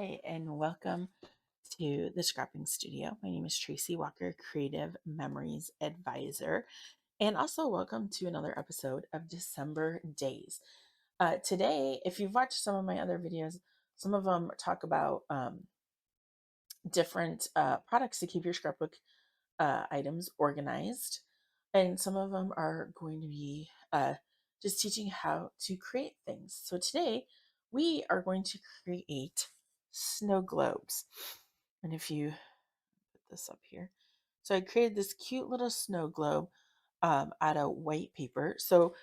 Hi, and welcome to the Scrapping Studio. My name is Tracy Walker, Creative Memories Advisor, and also welcome to another episode of December Days. Today, if you've watched some of my other videos, some of them talk about different products to keep your scrapbook items organized, and some of them are going to be just teaching how to create things. So today, we are going to create snow globes. And if you put this up here, so I created this cute little snow globe out of white paper. So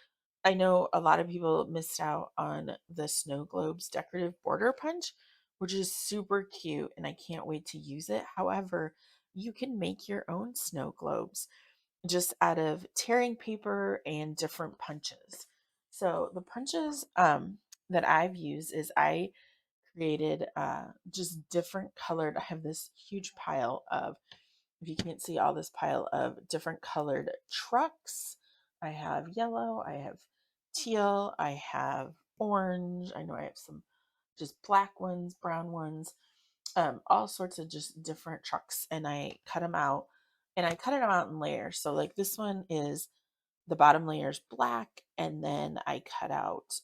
I know a lot of people missed out on the snow globe's decorative border punch, which is super cute, and I can't wait to use it. However, you can make your own snow globes just out of tearing paper and different punches. So the punches that I've used is I created just different colored. I have this huge pile of, if you can't see, all this pile of different colored trucks. I have yellow, I have teal, I have orange. I know I have some just black ones, brown ones, all sorts of just different trucks. And I cut them out, and I cut them out in layers. So like this one is, the bottom layer is black, and then I cut out,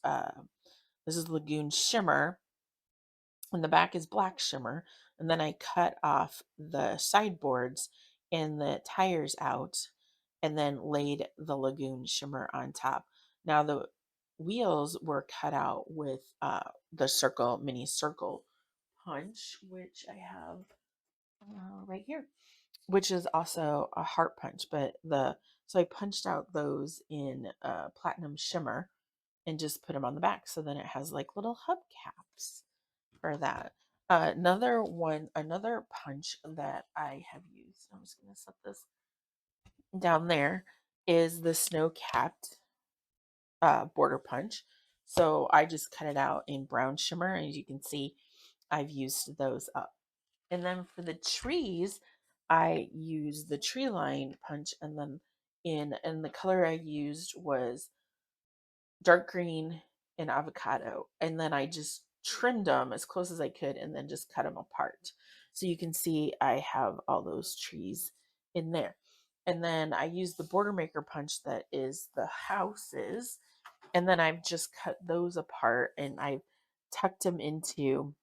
this is Lagoon Shimmer, and the back is black shimmer. And then I cut off the sideboards and the tires out, and then laid the Lagoon Shimmer on top. Now the wheels were cut out with the mini circle punch, which I have right here, which is also a heart punch. But so I punched out those in platinum shimmer and just put them on the back. So then it has like little hubcaps for that. Another punch that I have used, I'm just going to set this down there, is the snow capped border punch. So I just cut it out in brown shimmer, and as you can see, I've used those up. And then for the trees, I used the tree line punch, and then and the color I used was dark green and avocado. And then I just trimmed them as close as I could and then just cut them apart. So you can see I have all those trees in there. And then I used the border maker punch that is the houses. And then I've just cut those apart, and I've tucked them into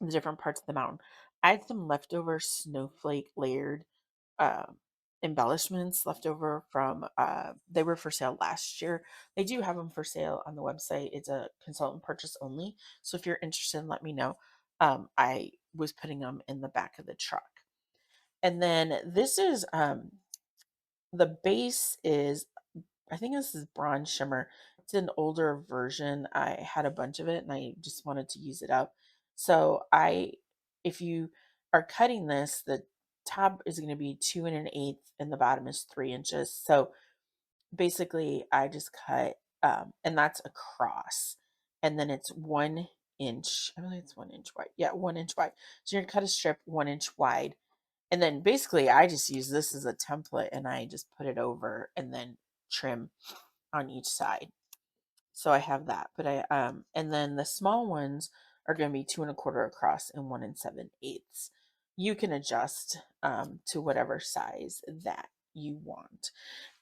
the different parts of the mountain. I had some leftover snowflake layered uh, embellishments left over from, they were for sale last year. They do have them for sale on the website. It's a consultant purchase only. So if you're interested, let me know. I was putting them in the back of the truck. And then this is the base is, I think this is bronze shimmer. It's an older version. I had a bunch of it and I just wanted to use it up. So if you are cutting this, the top is going to be 2 1/8 and the bottom is 3 inches. So basically I just cut, and that's across, and then it's 1 inch. I believe it's 1 inch wide. Yeah, 1 inch wide. So you're gonna cut a strip 1 inch wide, and then basically I just use this as a template, and I just put it over and then trim on each side. So I have that. But and then the small ones are going to be 2 1/4 across and 1 7/8. You can adjust to whatever size that you want.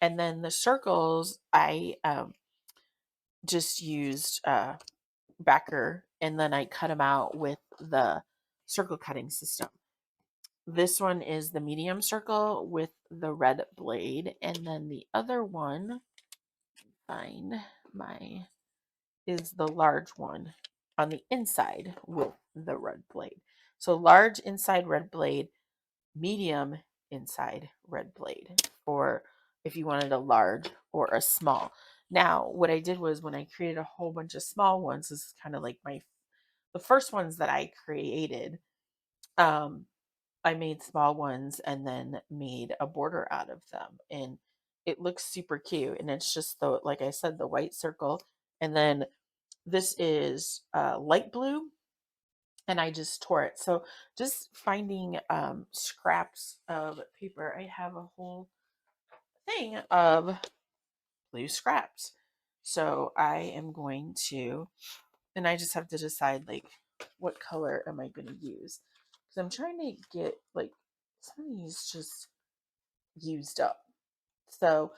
And then the circles, I just used backer, and then I cut them out with the circle cutting system. This one is the medium circle with the red blade, and then the other one, find my, is the large one on the inside with the red blade. So large inside red blade, medium inside red blade, or if you wanted a large or a small. Now, what I did was when I created a whole bunch of small ones, this is kind of like the first ones that I created. I made small ones and then made a border out of them, and it looks super cute. And it's just the, like I said, the white circle, and then this is light blue, and I just tore it. So just finding scraps of paper. I have a whole thing of blue scraps. So I am going to, and I just have to decide like what color am I going to use? Because I'm trying to get like some of these just used up. So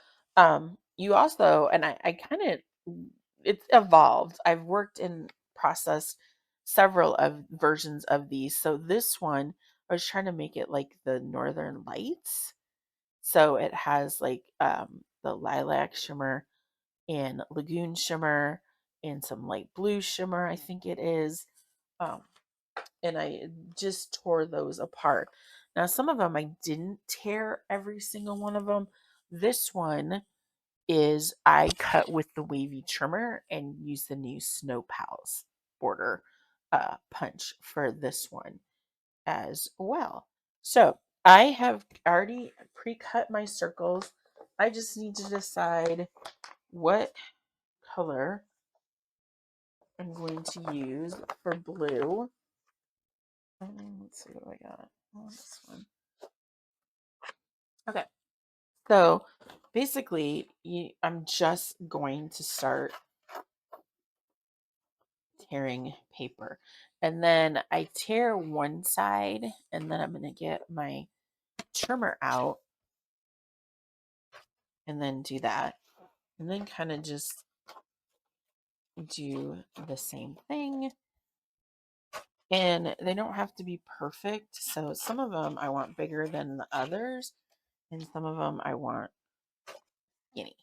you also, and I kind of, it's evolved. I've worked and processed several of versions of these. So this one, I was trying to make it like the Northern Lights. So it has like the lilac shimmer and lagoon shimmer and some light blue shimmer, I think it is. Um, and I just tore those apart. Now, some of them I didn't tear every single one of them. This one is I cut with the wavy trimmer and use the new Snow Pals border punch for this one as well. So I have already pre-cut my circles. I just need to decide what color I'm going to use for blue. Let's see what I got. Oh, this one. Okay. So basically, I'm just going to start tearing paper. And then I tear one side, and then I'm going to get my trimmer out and then do that. And then kind of just do the same thing. And they don't have to be perfect. So some of them I want bigger than the others, and some of them I want skinny.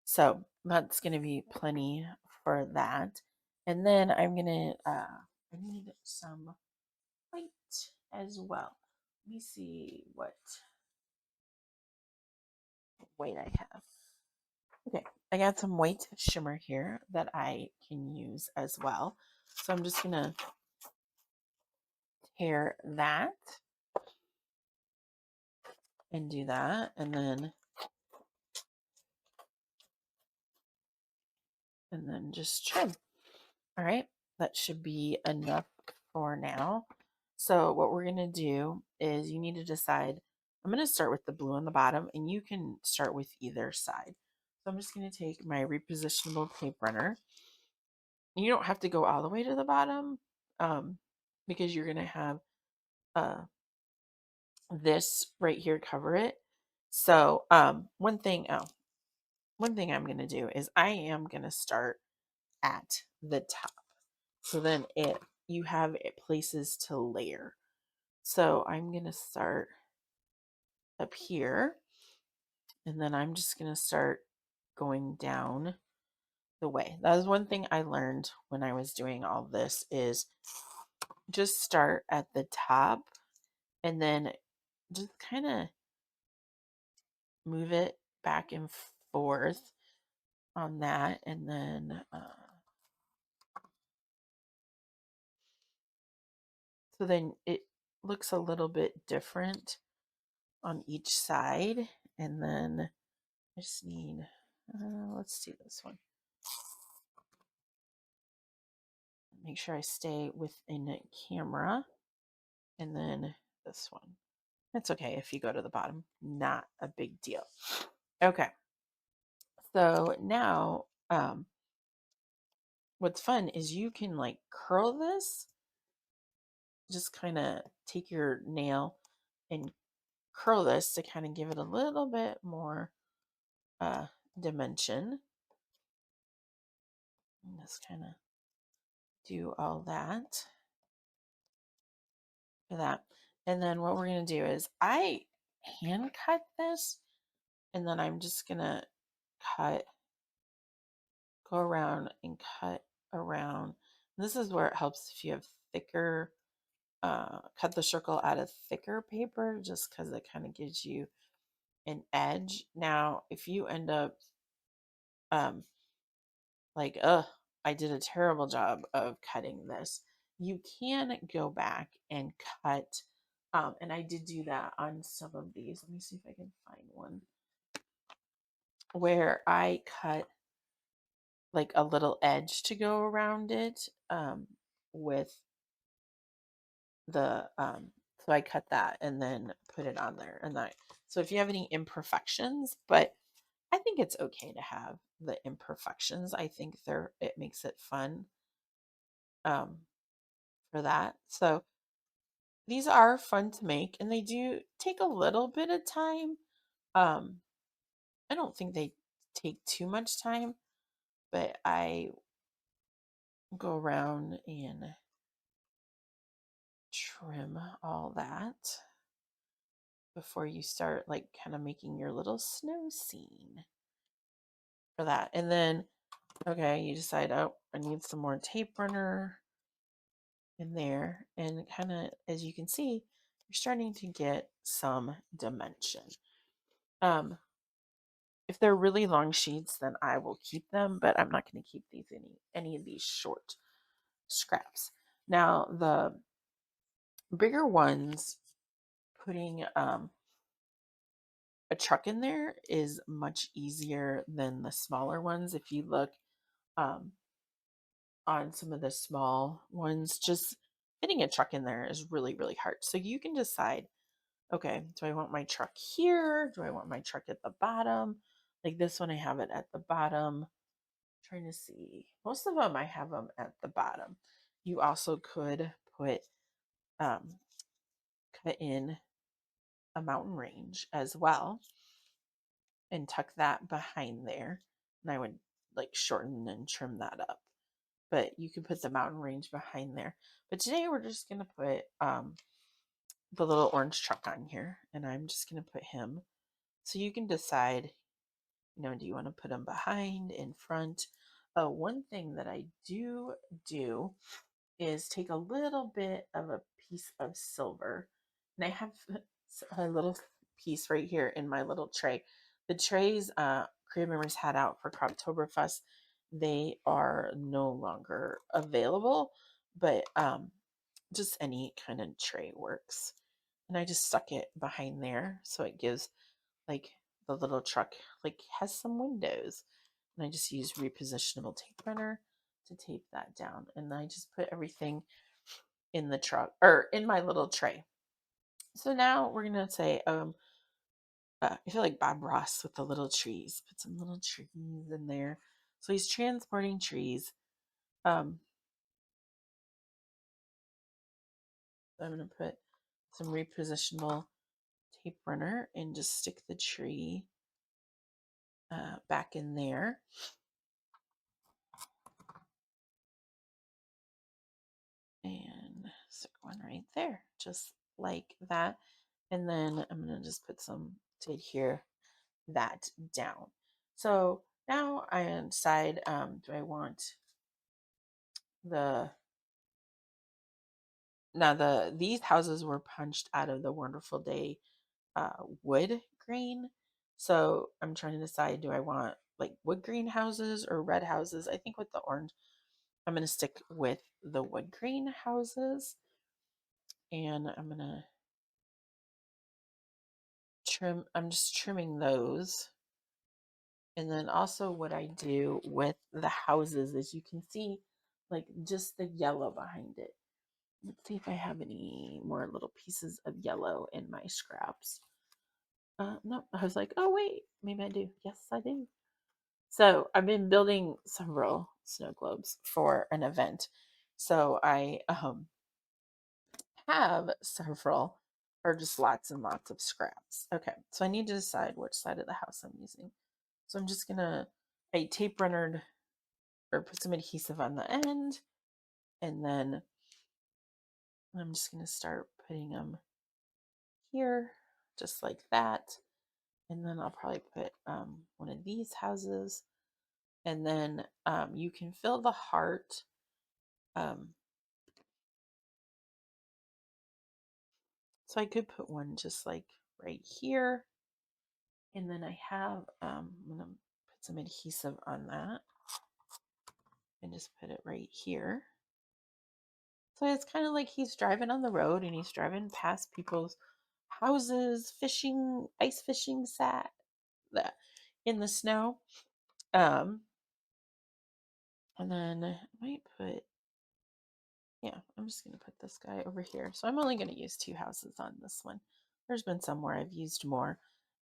So that's going to be plenty for that. And then I'm going to, I need some white as well. Let me see what white I have. Okay, I got some white shimmer here that I can use as well. So I'm just going to tear that and do that. And then just trim. All right, that should be enough for now. So what we're going to do is you need to decide, I'm going to start with the blue on the bottom, and you can start with either side. So I'm just going to take my repositionable tape runner. You don't have to go all the way to the bottom because you're going to have uh, this right here cover it. So one thing I'm going to do is I am going to start at the top. So then you have places to layer. So I'm going to start up here, and then I'm just going to start going down the way. That was one thing I learned when I was doing all this is just start at the top and then just kind of move it back and forth on that, and then so then it looks a little bit different on each side. And then I just need let's do this one. Make sure I stay within camera. And then this one. It's okay if you go to the bottom, not a big deal. Okay. So now what's fun is you can like curl this, just kind of take your nail and curl this to kind of give it a little bit more dimension. And just kind of do all that for that. And then what we're going to do is I hand cut this, and then I'm just going to go around and cut around. And this is where it helps if you have thicker, cut the circle out of thicker paper, just because it kind of gives you an edge. Now, if you end up um, like, I did a terrible job of cutting this, you can go back and cut. And I did do that on some of these. Let me see if I can find one where I cut like a little edge to go around it with the so I cut that and then put it on there. And that, so if you have any imperfections, but I think it's okay to have the imperfections. I think it makes it fun for for that. So these are fun to make and they do take a little bit of time. Um, I don't think they take too much time, but I go around and trim all that before you start like kind of making your little snow scene for that. And then, okay, you decide, oh, I need some more tape runner in there. And kind of, as you can see, you're starting to get some dimension. If they're really long sheets, then I will keep them, but I'm not going to keep these any of these short scraps. Now, the bigger ones, putting a truck in there is much easier than the smaller ones. If you look um, on some of the small ones, just getting a truck in there is really, really hard. So you can decide, okay, do I want my truck here? Do I want my truck at the bottom? Like this one, I have it at the bottom. Trying to see. Most of them, I have them at the bottom. You also could put, um, cut in a mountain range as well and tuck that behind there. And I would like shorten and trim that up. But you could put the mountain range behind there. But today we're just going to put the little orange truck on here. And I'm just going to put him. So you can decide, do you want to put him behind, in front? One thing that I do is take a little bit of a piece of silver. And I have a little piece right here in my little tray. The trays creative members had out for Croptoberfest, they are no longer available, but just any kind of tray works. And I just stuck it behind there so it gives like the little truck like has some windows. And I just use repositionable tape runner to tape that down. And I just put everything in the truck or in my little tray. So now we're gonna say, I feel like Bob Ross with the little trees. Put some little trees in there. So he's transporting trees. I'm gonna put some repositionable tape runner and just stick the tree back in there. And stick one right there, just like that. And then I'm gonna just put some to adhere that down. So now I decide, do I want the, now these houses were punched out of the Wonderful Day wood grain. So I'm trying to decide, do I want like wood grain houses or red houses? I think with the orange, I'm going to stick with the wood grain houses. And I'm going to trim, I'm just trimming those. And then also what I do with the houses is you can see like just the yellow behind it. Let's see if I have any more little pieces of yellow in my scraps. No, I was like, oh wait, maybe I do. Yes, I do. So I've been building several snow globes for an event. So I have several or just lots and lots of scraps. Okay, so I need to decide which side of the house I'm using. So I'm just gonna, I tape runnered or put some adhesive on the end, and then I'm just gonna start putting them here, just like that. And then I'll probably put one of these houses, and then you can fill the heart. So I could put one just like right here. And then I have, I'm going to put some adhesive on that and just put it right here. So it's kind of like he's driving on the road and he's driving past people's houses, fishing, ice fishing sat that in the snow. And then I might put, yeah, I'm just going to put this guy over here. So I'm only going to use two houses on this one. There's been some where I've used more.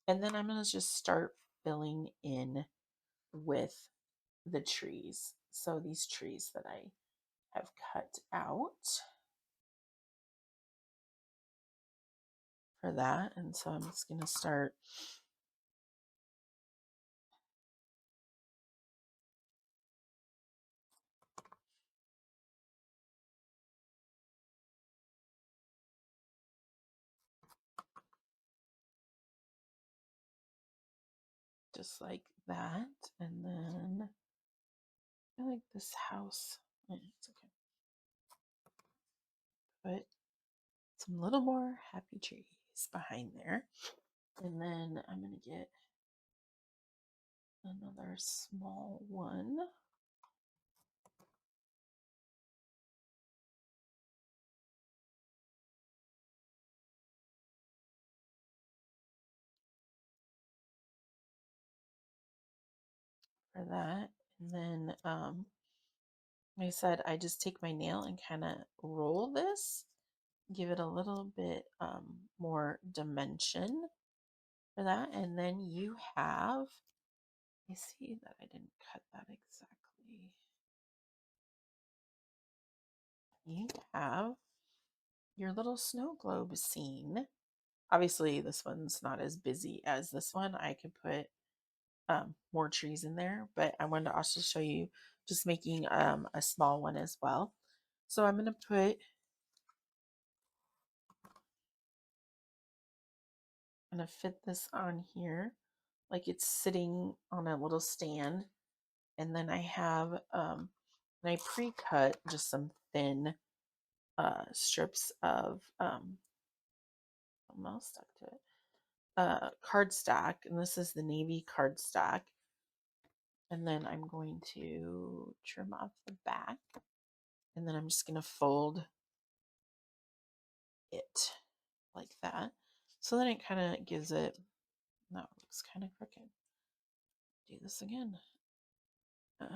And then I'm going to just start filling in with the trees. So these trees that I have cut out. for that. And so I'm just going to start just like that. And then I like this house. It's okay. Put some little more happy trees behind there. And then I'm going to get another small one. For that. And then, like I said, I just take my nail and kind of roll this, give it a little bit more dimension for that. And then you have, I see that I didn't cut that exactly. You have your little snow globe scene. Obviously, this one's not as busy as this one. I could put more trees in there, but I wanted to also show you just making a small one as well. So I'm going to fit this on here like it's sitting on a little stand. And then I have, and I pre-cut just some thin strips of, almost stuck to it, cardstock. And this is the navy cardstock. And then I'm going to trim off the back. And then I'm just going to fold it like that. So then it kind of gives it, no, it looks kind of crooked. Do this again. Uh,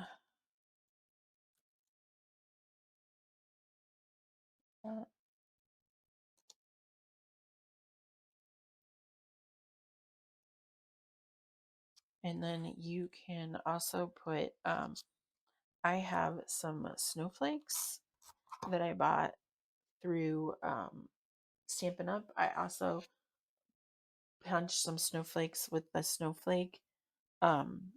and then you can also put, I have some snowflakes that I bought through Stampin' Up. I also punched some snowflakes with the snowflake um,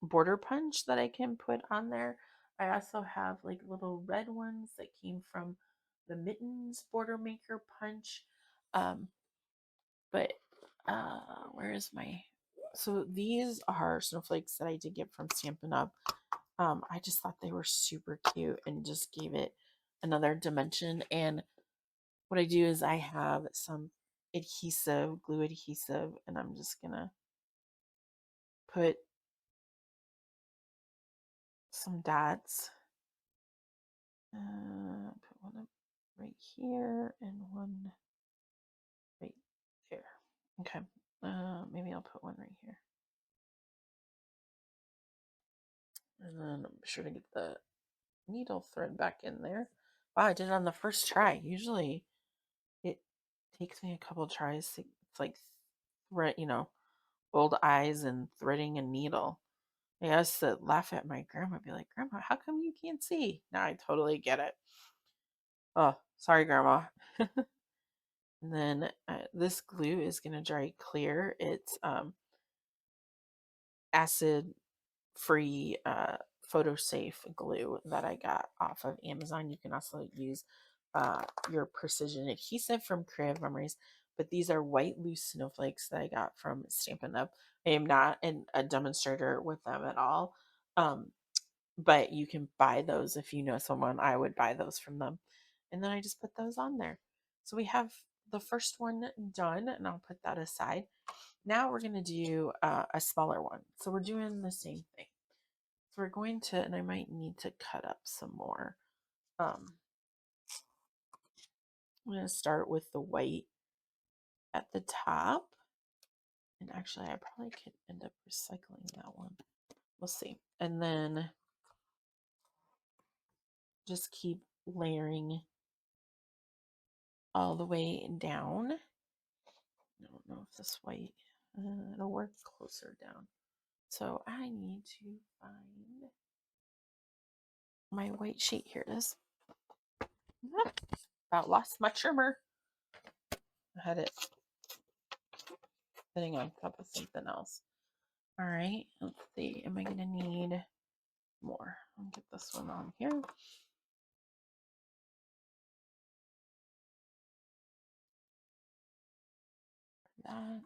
border punch that I can put on there. I also have like little red ones that came from the Mittens border maker punch. Um, but where is my, so these are snowflakes that I did get from Stampin' Up. I just thought they were super cute and just gave it another dimension. And what I do is I have some adhesive, glue adhesive, and I'm just gonna put some dots. Put one up right here and one right there. Okay. Maybe I'll put one right here. And then I'm sure to get the needle thread back in there. Wow, I did it on the first try. Usually it takes me a couple tries to, it's like thread, old eyes and threading a needle. I used to laugh at my grandma, be like, Grandma, how come you can't see? Now I totally get it. Oh, sorry, Grandma. And then this glue is going to dry clear. It's acid free photo safe glue that I got off of Amazon. You can also use your precision adhesive from Creative Memories, but these are white loose snowflakes that I got from Stampin' Up. I am not a demonstrator with them at all, but you can buy those if you know someone. I would buy those from them. And then I just put those on there. So we have the first one done, and I'll put that aside. Now we're going to do a smaller one. So we're doing the same thing. So we're going to, and I might need to cut up some more. I'm going to start with the white at the top. And actually, I probably could end up recycling that one. We'll see. And then just keep layering all the way down. I don't know if this white, it'll work closer down. So I need to find my white sheet. Here it is. About lost my trimmer. I had it sitting on top of something else. All right, let's see. Am I going to need more? I'll get this one on here. That.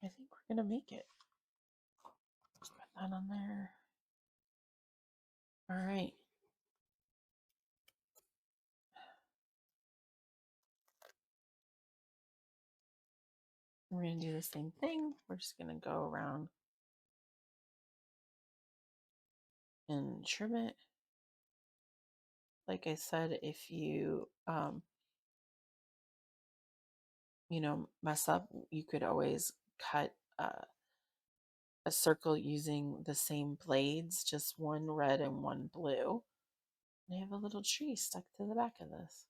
I think we're going to make it. Just put that on there. All right. We're going to do the same thing. We're just going to go around and trim it. Like I said, if you, mess up, you could always cut a circle using the same blades, just one red and one blue. And I have a little tree stuck to the back of this.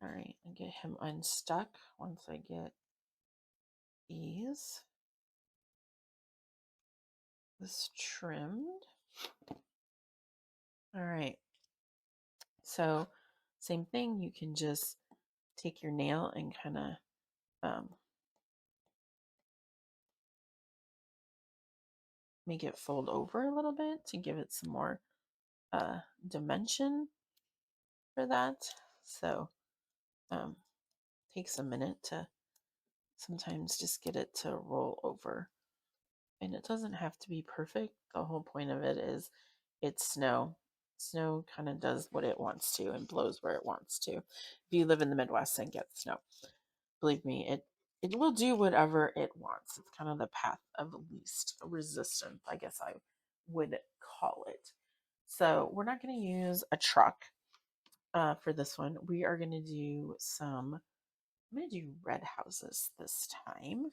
All right, I get him unstuck once I get this trimmed. All right, so same thing, you can just take your nail and kind of make it fold over a little bit to give it some more dimension for that. So takes a minute to sometimes just get it to roll over. And it doesn't have to be perfect. The whole point of it is it's snow. Snow kind of does what it wants to and blows where it wants to. If you live in the Midwest and get snow, believe me, it will do whatever it wants. It's kind of the path of least resistance, I guess I would call it. So we're not going to use a truck for this one. We are going to do I'm going to do red houses this time.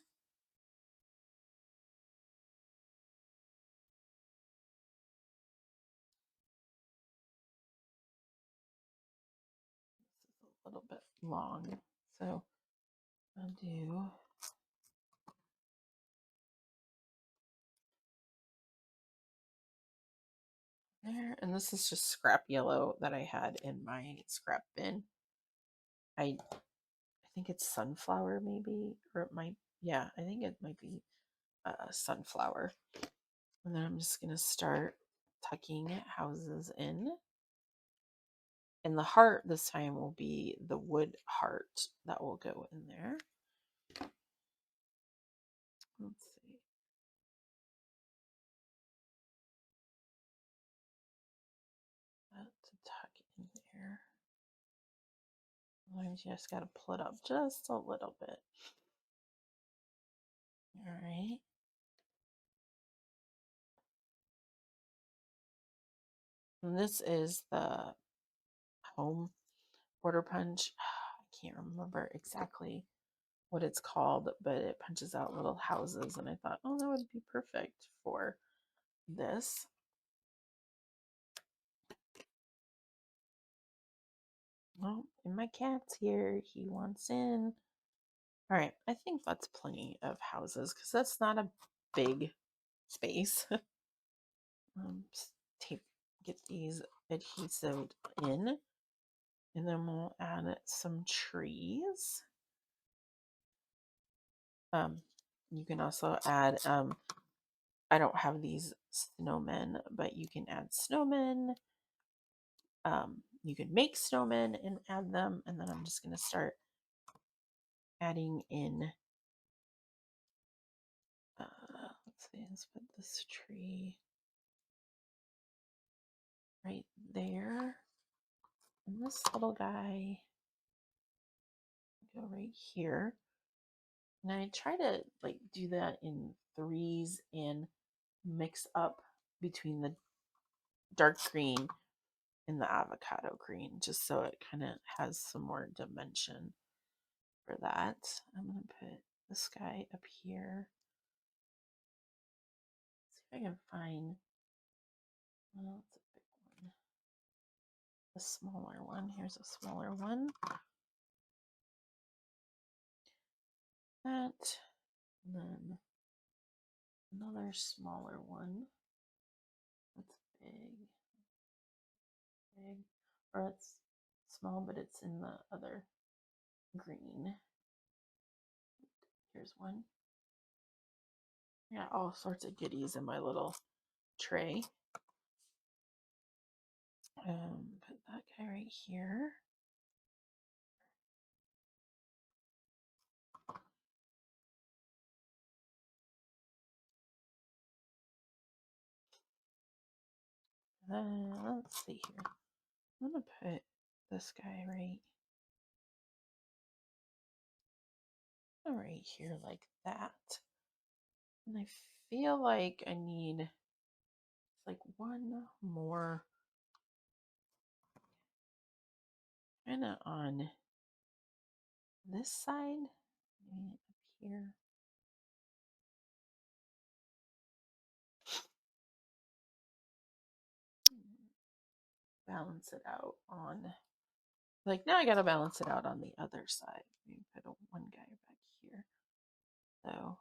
This is a little bit long, so I'll do there. And this is just scrap yellow that I had in my scrap bin. I think it's sunflower maybe, or it might, yeah, I think it might be sunflower. And then I'm just going to start tucking houses in. And the heart this time will be the wood heart that will go in there. Let's see. That to tuck in there. Sometimes you just got to pull it up just a little bit. All right. And this is the home border punch. I can't remember exactly what it's called, but it punches out little houses. And I thought, oh, that would be perfect for this. Well, and my cat's here. He wants in. All right. I think that's plenty of houses because that's not a big space. Tape, get these adhesive in. And then we'll add some trees. You can also add, I don't have these snowmen, but you can add snowmen. You can make snowmen and add them. And then I'm just going to start adding in, let's see, let's put this tree right there. And this little guy go right here. And I try to like do that in threes and mix up between the dark green and the avocado green, just so it kind of has some more dimension for that. I'm going to put this guy up here. See if I can find, well, it's a big one. A smaller one. Here's a smaller one. That, and then another smaller one. That's big. Big. Or it's small, but it's in the other green. Here's one. I got all sorts of goodies in my little tray. Put that guy right here. Let's see here. I'm gonna put this guy right here like that. And I feel like I need like one more kind of on this side. Maybe up here. Balance it out on, like, now I gotta balance it out on the other side. Maybe put one guy back here. So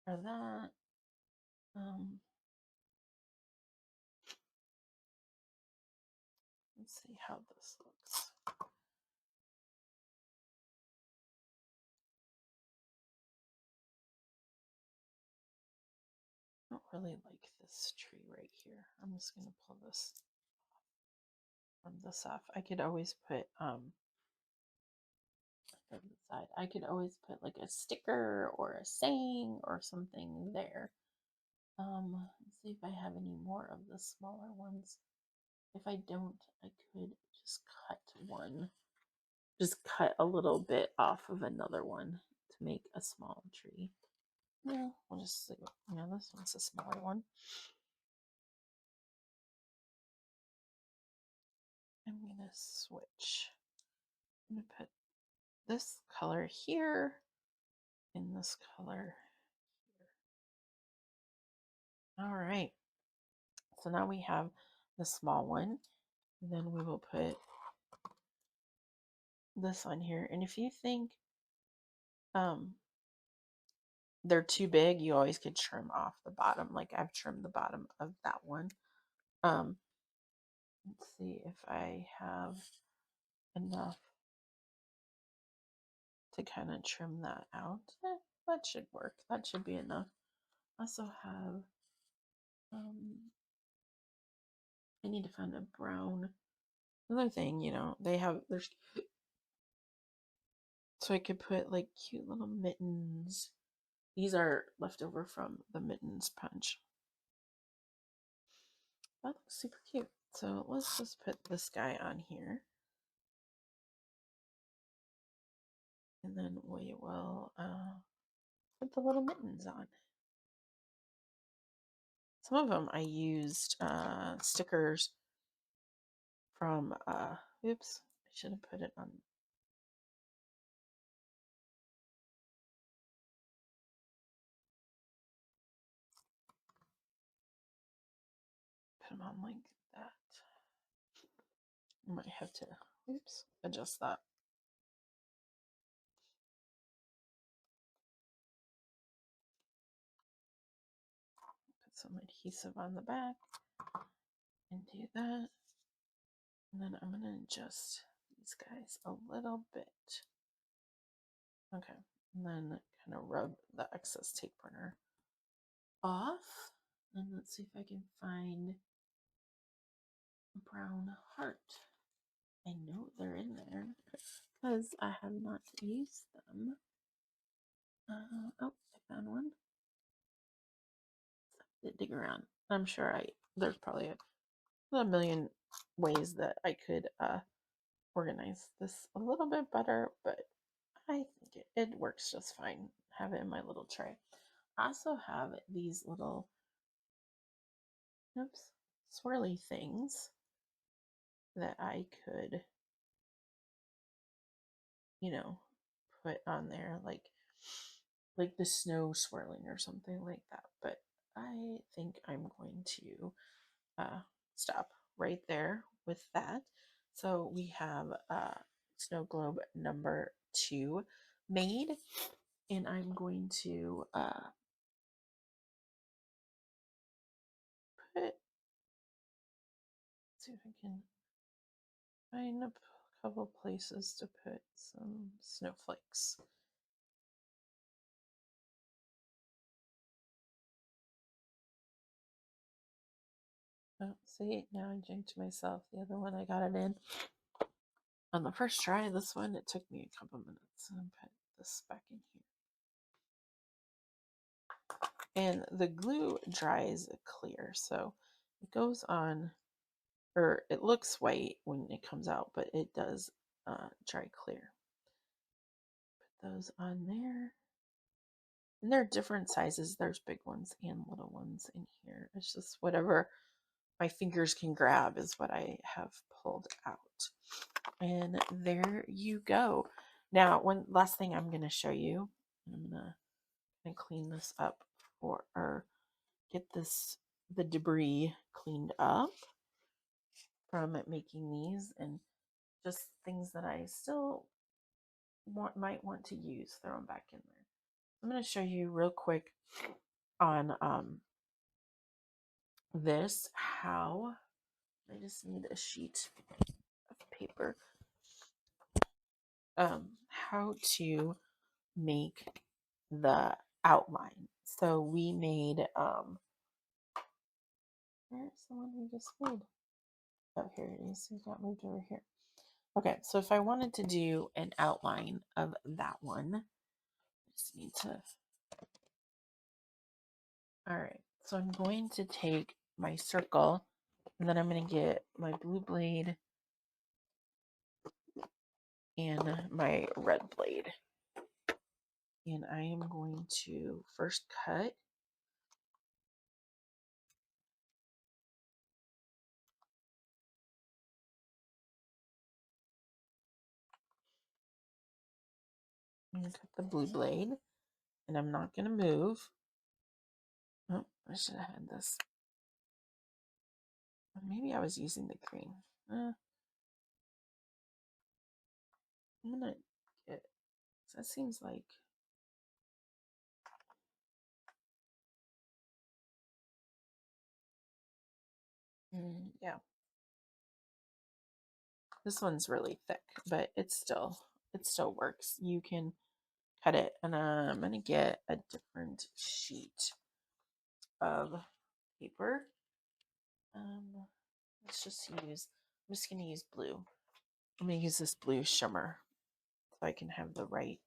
for that, let's see how this looks. I don't really like this tree right here. I'm just gonna pull this from this off. I could always put from the side. I could always put like a sticker or a saying or something there. Let's see if I have any more of the smaller ones. If I don't, I could just cut one. Just cut a little bit off of another one to make a small tree. Yeah, we'll just see. Yeah, this one's a smaller one. I'm gonna switch. I'm gonna put this color here and this color here. All right. So now we have the small one. And then we will put this on here. And if you think they're too big, you always could trim off the bottom. Like I've trimmed the bottom of that one. Let's see if I have enough to kind of trim that out. That should work. That should be enough. I also have, I need to find a brown. Another thing, you know, there's, so I could put like cute little mittens. These are left over from the mittens punch. That looks super cute. So let's just put this guy on here. And then we will put the little mittens on. Some of them I used stickers from, oops, I should have put it on. Put them on like that. I might have to, oops, adjust that. Put some adhesive on the back and do that. And then I'm going to adjust these guys a little bit. Okay. And then kind of rub the excess tape printer off. And let's see if I can find a brown heart. I know they're in there because I have not used them. Oh, I found one. Dig around. I'm sure there's probably a million ways that I could organize this a little bit better, but I think it works just fine. Have it in my little tray. I also have these little, oops, swirly things that I could, you know, put on there like the snow swirling or something like that. But I think I'm going to stop right there with that. So we have snow globe number 2 made, and I'm going to put, see if I can find a couple places to put some snowflakes. Oh, see, now I jinxed myself. The other one I got it in on the first try. This one, it took me a couple minutes. And put this back in here. And the glue dries clear, so it goes on, or it looks white when it comes out, but it does dry clear. Put those on there. And they're different sizes. There's big ones and little ones in here. It's just whatever my fingers can grab is what I have pulled out. And there you go. Now, one last thing I'm going to show you. I'm going to clean this up or get the debris cleaned up from making these, and just things that I still might want to use, throw them back in there. I'm going to show you real quick on this how I just need a sheet of paper, how to make the outline. So we made where's the one we just made? Oh, here it is. It got moved over here. Okay, so if I wanted to do an outline of that one, I just need to. All right, so I'm going to take my circle, and then I'm going to get my blue blade and my red blade. And I am going to first cut. I'm going to cut the blue blade, and I'm not going to move. Oh, I should have had this. Maybe I was using the green. I'm going to get, that seems like, yeah. This one's really thick, but it still works. You can cut it, and I'm going to get a different sheet of paper. Let's just use, I'm just going to use blue. I'm going to use this blue shimmer so I can have the right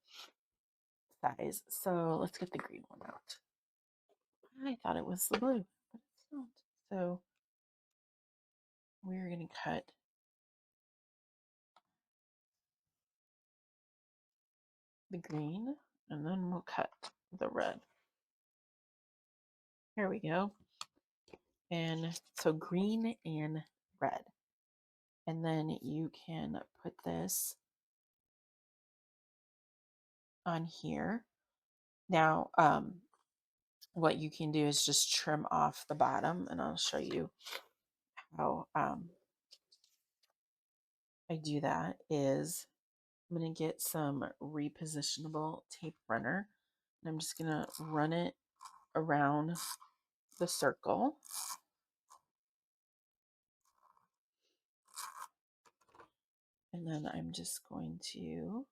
size. So let's get the green one out. I thought it was the blue, but it's not. So we're going to cut the green, and then we'll cut the red. Here we go. And so green and red. And then you can put this on here. Now, what you can do is just trim off the bottom, and I'll show you how I do that. Is I'm going to get some repositionable tape runner, and I'm just going to run it around the circle. And then I'm just going to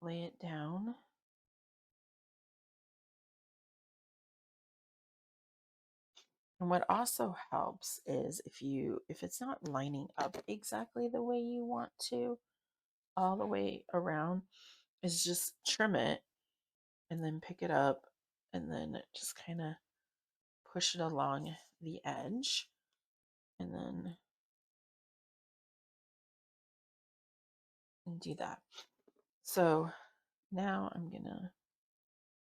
lay it down. And what also helps is if it's not lining up exactly the way you want to all the way around, is just trim it and then pick it up and then just kind of push it along the edge, and then do that. So now I'm gonna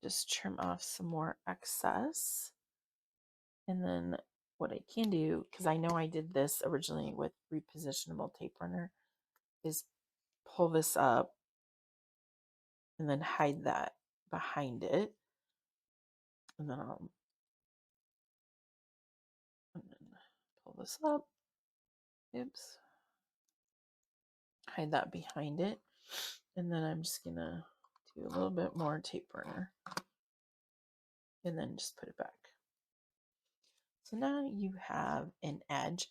just trim off some more excess, and then what I can do, because I know I did this originally with repositionable tape runner, is pull this up and then hide that behind it, and then pull this up. Oops. Hide that behind it, and then I'm just gonna do a little bit more tape runner and then just put it back. So now you have an edge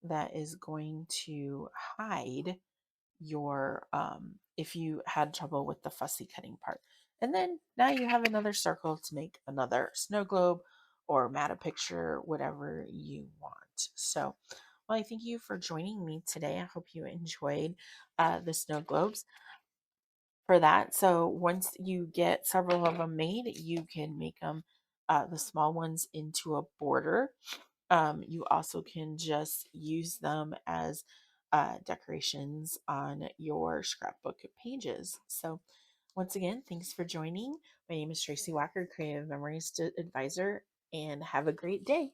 that is going to hide your if you had trouble with the fussy cutting part. And then now you have another circle to make another snow globe or mat a picture, whatever you want. So, well, I thank you for joining me today. I hope you enjoyed the snow globes for that. So once you get several of them made, you can make them the small ones into a border. You also can just use them as decorations on your scrapbook pages. So once again, thanks for joining. My name is Tracy Walker, Creative Memories Advisor, and have a great day.